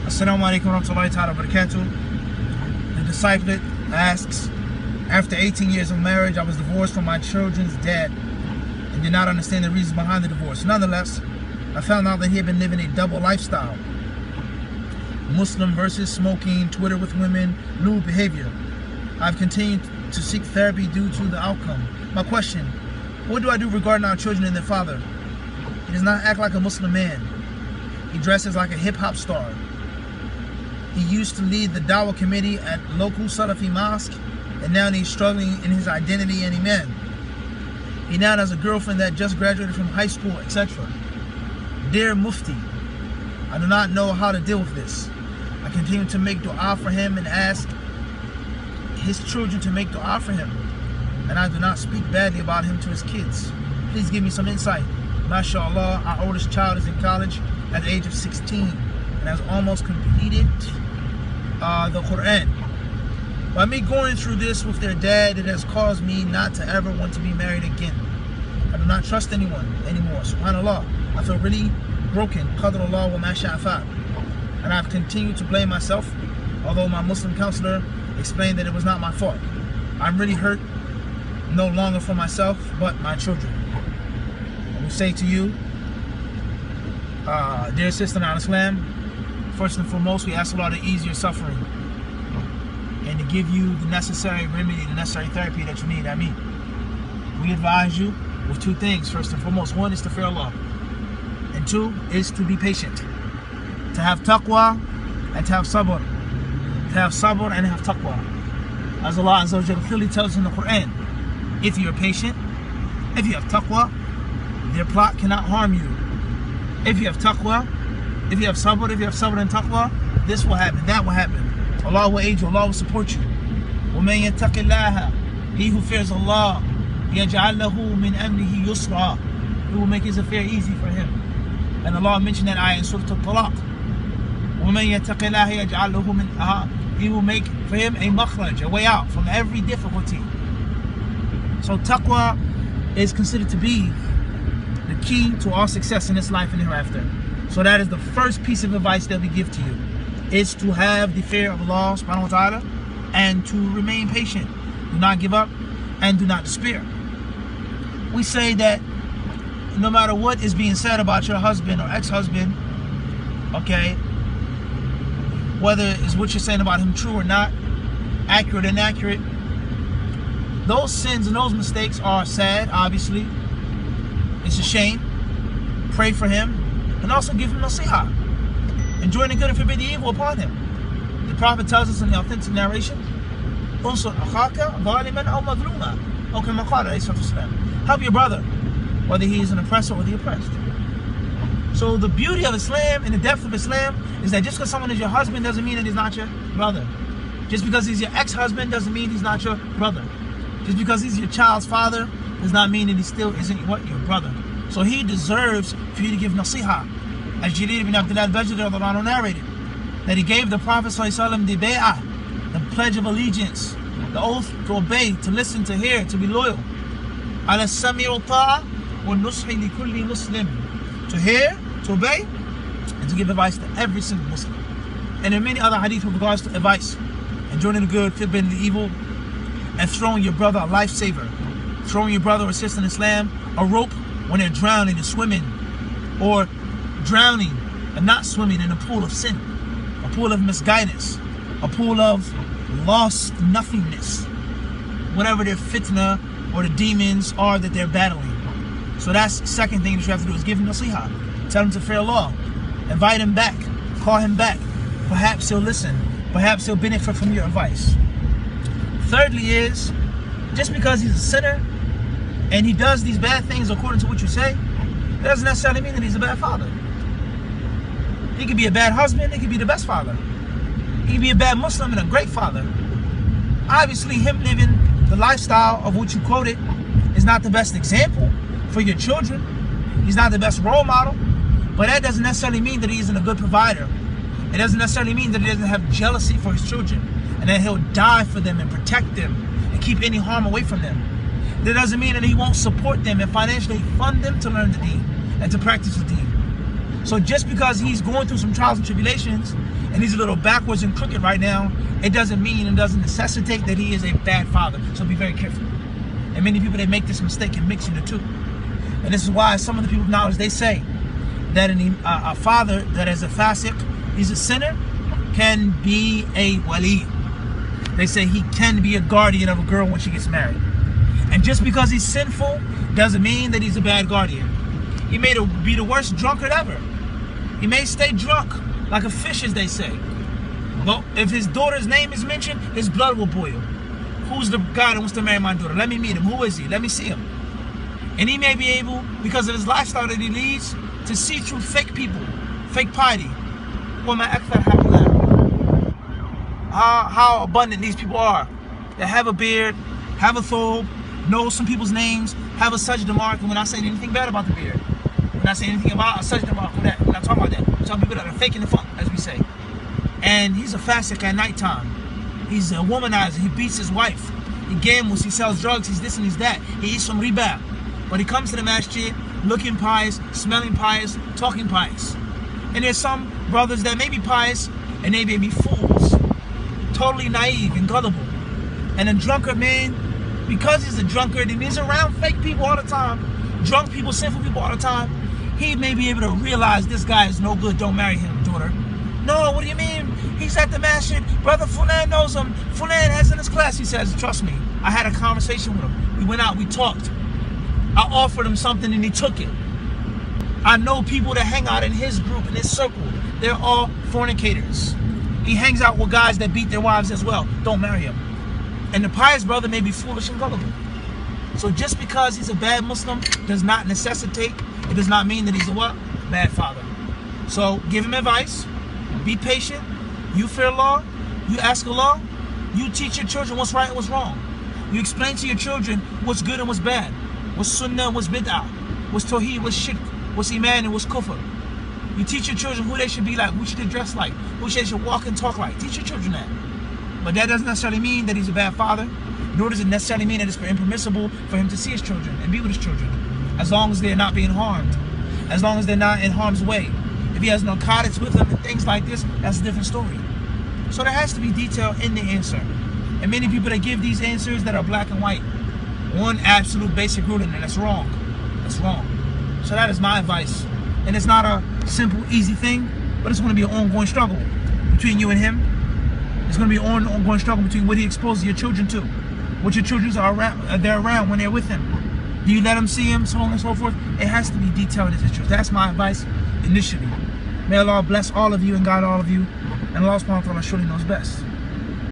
Assalamu alaikum warahmatullahi ta'ala barakatuh. The disciplet asks, after 18 years of marriage, I was divorced from my children's dad and did not understand the reasons behind the divorce. Nonetheless, I found out that he had been living a double lifestyle. Muslim versus smoking, Twitter with women, lewd behavior. I've continued to seek therapy due to the outcome. My question, what do I do regarding our children and their father? He does not act like a Muslim man. He dresses like a hip-hop star. He used to lead the Dawah committee at local Salafi mosque, and now he's struggling in his identity and iman. He now has a girlfriend that just graduated from high school, etc. Dear Mufti, I do not know how to deal with this. I continue to make dua for him and ask his children to make dua for him. And I do not speak badly about him to his kids. Please give me some insight. MashaAllah, our oldest child is in college at the age of 16 and has almost completed the Quran. By me going through this with their dad, it has caused me not to ever want to be married again. I do not trust anyone anymore. SubhanAllah, I feel really broken. Qadarullah wa ma sha'a fa'al. And I've continued to blame myself, although my Muslim counselor explained that it was not my fault. I'm really hurt, no longer for myself, but my children. I will say to you, dear sister in Islam, first and foremost, we ask Allah to ease your suffering and to give you the necessary remedy, the necessary therapy that you need. I mean, we advise you with two things. First and foremost, one is to fear Allah, and two is to be patient, to have taqwa and to have sabr, and have taqwa. As Allah Azza wa Jalla clearly tells us in the Quran, if you are patient, if you have taqwa, their plot cannot harm you. If you have taqwa, if you have sabr and taqwa, this will happen, that will happen. Allah will aid you, Allah will support you. وَمَنْ يَتَّقِ اللَّهَ, he who fears Allah, يَجْعَلْ لَهُ مِنْ أَمْرِهِ يُسْرًا, he will make his affair easy for him. And Allah mentioned that ayah in Surah Al-Talaq. وَمَنْ يَتَّقِ اللَّهَ يَجْعَلْ لَهُ مِنْ, he will make for him a makhraj, a way out from every difficulty. So taqwa is considered to be the key to all success in this life and hereafter. So that is the first piece of advice that we give to you, is to have the fear of Allah subhanahu wa ta'ala and to remain patient. Do not give up and do not despair. We say that no matter what is being said about your husband or ex-husband, okay, whether is what you're saying about him true or not, accurate or inaccurate, those sins and those mistakes are sad, obviously. It's a shame. Pray for him and also give him nasihah. Enjoin the good and forbid the evil upon him. The Prophet tells us in the authentic narration, help your brother, whether he is an oppressor or the oppressed. So the beauty of Islam and the depth of Islam is that just because someone is your husband doesn't mean that he's not your brother. Just because he's your ex-husband doesn't mean he's not your brother. Just because he's your child's father does not mean that he still isn't your brother. So he deserves for you to give nasihah. As Jarir ibn Abdullah al-Bajri narrated, that he gave the Prophet ﷺ the bay'ah, the pledge of allegiance, the oath to obey, to listen, to hear, to be loyal. Ala sami'u ta'a wa nushi li kulli muslim. To hear, to obey, and to give advice to every single Muslim. And there are many other hadith with regards to advice, enjoining the good, forbidding the evil, and throwing your brother a lifesaver. Throwing your brother or sister in Islam a rope when they're drowning and swimming, or drowning and not swimming in a pool of sin, a pool of misguidance, a pool of lost nothingness, whatever their fitna or the demons are that they're battling. So that's the second thing that you have to do, is give him nasihah. Tell him to fear Allah. Invite him back. Call him back. Perhaps he'll listen. Perhaps he'll benefit from your advice. Thirdly is, just because he's a sinner and he does these bad things according to what you say, that doesn't necessarily mean that he's a bad father. He could be a bad husband, he could be the best father. He could be a bad Muslim and a great father. Obviously, him living the lifestyle of what you quoted is not the best example for your children. He's not the best role model. But that doesn't necessarily mean that he isn't a good provider. It doesn't necessarily mean that he doesn't have jealousy for his children and that he'll die for them and protect them and keep any harm away from them. That doesn't mean that he won't support them and financially fund them to learn the deen and to practice the deen. So just because he's going through some trials and tribulations and he's a little backwards and crooked right now, it doesn't mean and doesn't necessitate that he is a bad father. So be very careful. And many people, they make this mistake in mixing the two. And this is why some of the people of knowledge, they say that a father that is a fasiq, he's a sinner, can be a wali. They say he can be a guardian of a girl when she gets married. And just because he's sinful doesn't mean that he's a bad guardian. He may be the worst drunkard ever. He may stay drunk like a fish, as they say. But if his daughter's name is mentioned, his blood will boil. Who's the guy that wants to marry my daughter? Let me meet him. Who is he? Let me see him. And he may be able, because of his lifestyle that he leads, to see through fake people, fake piety. How abundant these people are. That have a beard, have a thobe, know some people's names, have a sajda mark. And we're not saying anything bad about the beard. We're not saying anything about a sajda mark or that. We're not talking about that. Some people that are faking the funk, as we say. And he's a fasiq at nighttime. He's a womanizer. He beats his wife. He gambles. He sells drugs. He's this and he's that. He eats some riba. But he comes to the masjid looking pious, smelling pious, talking pious. And there's some brothers that may be pious and they may be fools. Totally naive and gullible. And a drunkard, man, because he's a drunkard and he's around fake people all the time, drunk people, sinful people all the time, he may be able to realize this guy is no good, don't marry him, daughter. No, what do you mean? He's at the masjid. Brother Fulan knows him. Fulan has in his class. He says, trust me, I had a conversation with him. We went out, we talked. I offered him something and he took it. I know people that hang out in his group, in his circle. They're all fornicators. He hangs out with guys that beat their wives as well. Don't marry him. And the pious brother may be foolish and gullible. So just because he's a bad Muslim does not necessitate, it does not mean that he's a what? Bad father. So give him advice. Be patient. You fear Allah. You ask Allah. You teach your children what's right and what's wrong. You explain to your children what's good and what's bad. What's sunnah and what's bid'ah. What's tawheed, what's shirk. What's iman and what's kufr. You teach your children who they should be like, who should they dress like, who they should walk and talk like. Teach your children that. But that doesn't necessarily mean that he's a bad father, nor does it necessarily mean that it's impermissible for him to see his children and be with his children, as long as they're not being harmed, as long as they're not in harm's way. If he has narcotics with him and things like this, that's a different story. So there has to be detail in the answer. And many people that give these answers that are black and white, one absolute basic rule, and that's wrong. That's wrong. So that is my advice. And it's not a simple, easy thing, but it's going to be an ongoing struggle between you and him. It's going to be an ongoing struggle between what he exposes your children to, what your children are around, they're around when they're with him. Do you let them see him, so on and so forth? It has to be detailed in his interest. That's my advice initially. May Allah bless all of you and guide all of you. And Allah subhanahu wa ta'ala surely knows best.